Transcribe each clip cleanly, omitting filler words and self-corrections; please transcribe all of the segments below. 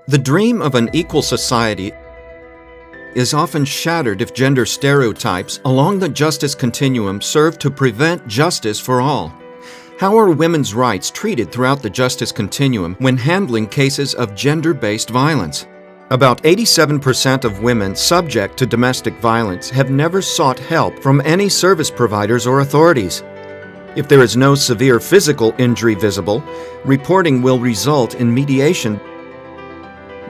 The dream of an equal society is often shattered if gender stereotypes along the justice continuum serve to prevent justice for all. How are women's rights treated throughout the justice continuum when handling cases of gender-based violence? About 87% of women subject to domestic violence have never sought help from any service providers or authorities. If there is no severe physical injury visible, reporting will result in mediation.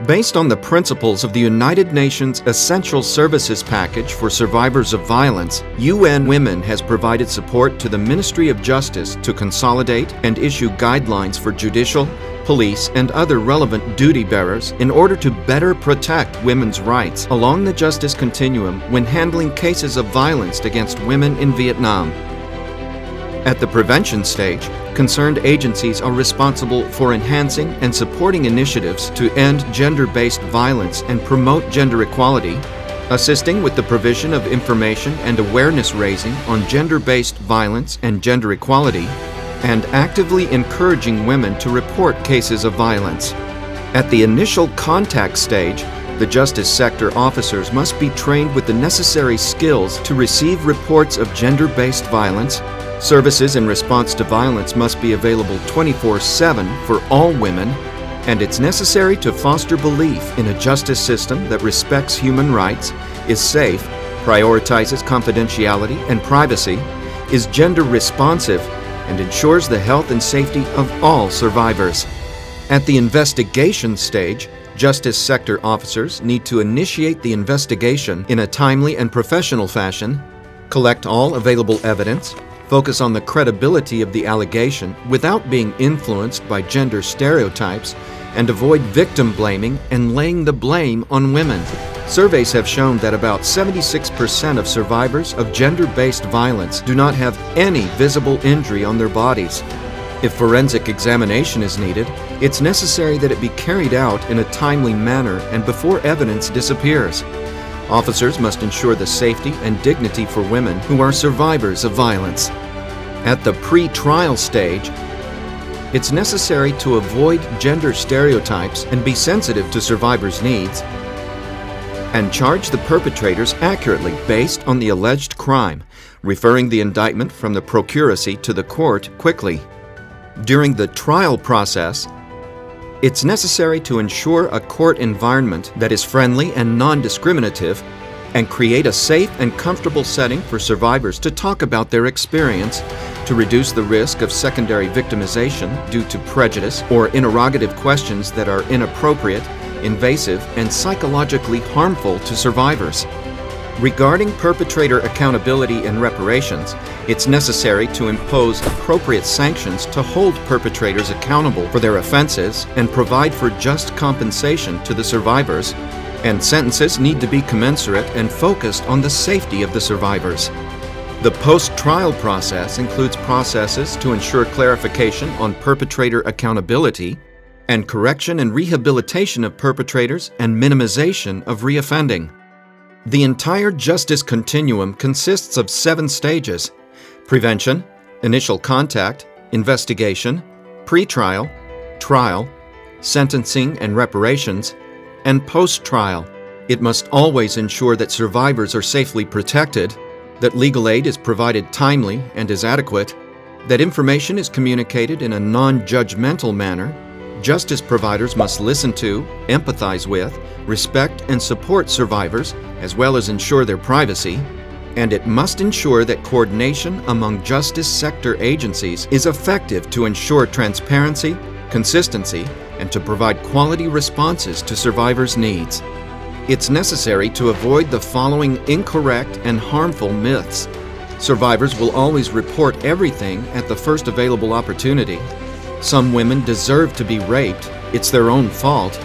Based on the principles of the United Nations Essential Services Package for Survivors of Violence, UN Women has provided support to the Ministry of Justice to consolidate and issue guidelines for judicial, police, and other relevant duty bearers in order to better protect women's rights along the justice continuum when handling cases of violence against women in Vietnam. At the prevention stage, concerned agencies are responsible for enhancing and supporting initiatives to end gender-based violence and promote gender equality, assisting with the provision of information and awareness raising on gender-based violence and gender equality, and actively encouraging women to report cases of violence. At the initial contact stage, the justice sector officers must be trained with the necessary skills to receive reports of gender-based violence. Services in response to violence must be available 24/7 for all women, and it's necessary to foster belief in a justice system that respects human rights, is safe, prioritizes confidentiality and privacy, is gender responsive, and ensures the health and safety of all survivors. At the investigation stage, justice sector officers need to initiate the investigation in a timely and professional fashion, collect all available evidence, focus on the credibility of the allegation without being influenced by gender stereotypes, and avoid victim blaming and laying the blame on women. Surveys have shown that about 76% of survivors of gender-based violence do not have any visible injury on their bodies. If forensic examination is needed, it's necessary that it be carried out in a timely manner and before evidence disappears. Officers must ensure the safety and dignity for women who are survivors of violence. At the pre-trial stage, it's necessary to avoid gender stereotypes and be sensitive to survivors' needs, and charge the perpetrators accurately based on the alleged crime, referring the indictment from the procuracy to the court quickly. During the trial process, it's necessary to ensure a court environment that is friendly and non-discriminative and create a safe and comfortable setting for survivors to talk about their experience to reduce the risk of secondary victimization due to prejudice or interrogative questions that are inappropriate, invasive, and psychologically harmful to survivors. Regarding perpetrator accountability and reparations, it's necessary to impose appropriate sanctions to hold perpetrators accountable for their offenses and provide for just compensation to the survivors, and sentences need to be commensurate and focused on the safety of the survivors. The post-trial process includes processes to ensure clarification on perpetrator accountability and correction and rehabilitation of perpetrators and minimization of reoffending. The entire justice continuum consists of 7 stages: prevention, initial contact, investigation, pretrial, trial, sentencing and reparations, and post-trial. It must always ensure that survivors are safely protected, that legal aid is provided timely and is adequate, that information is communicated in a non-judgmental manner. Justice providers must listen to, empathize with, respect and support survivors, as well as ensure their privacy, and it must ensure that coordination among justice sector agencies is effective to ensure transparency, consistency, and to provide quality responses to survivors' needs. It's necessary to avoid the following incorrect and harmful myths. Survivors will always report everything at the first available opportunity. Some women deserve to be raped. It's their own fault.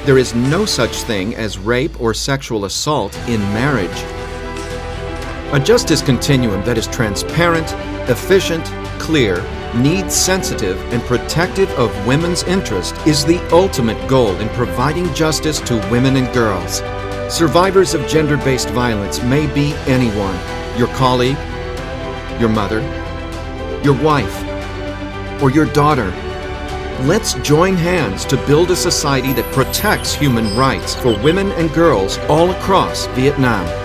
There is no such thing as rape or sexual assault in marriage. A justice continuum that is transparent, efficient, clear, needs-sensitive, and protective of women's interest is the ultimate goal in providing justice to women and girls. Survivors of gender-based violence may be anyone: your colleague, your mother, your wife, or your daughter. Let's join hands to build a society that protects human rights for women and girls all across Vietnam.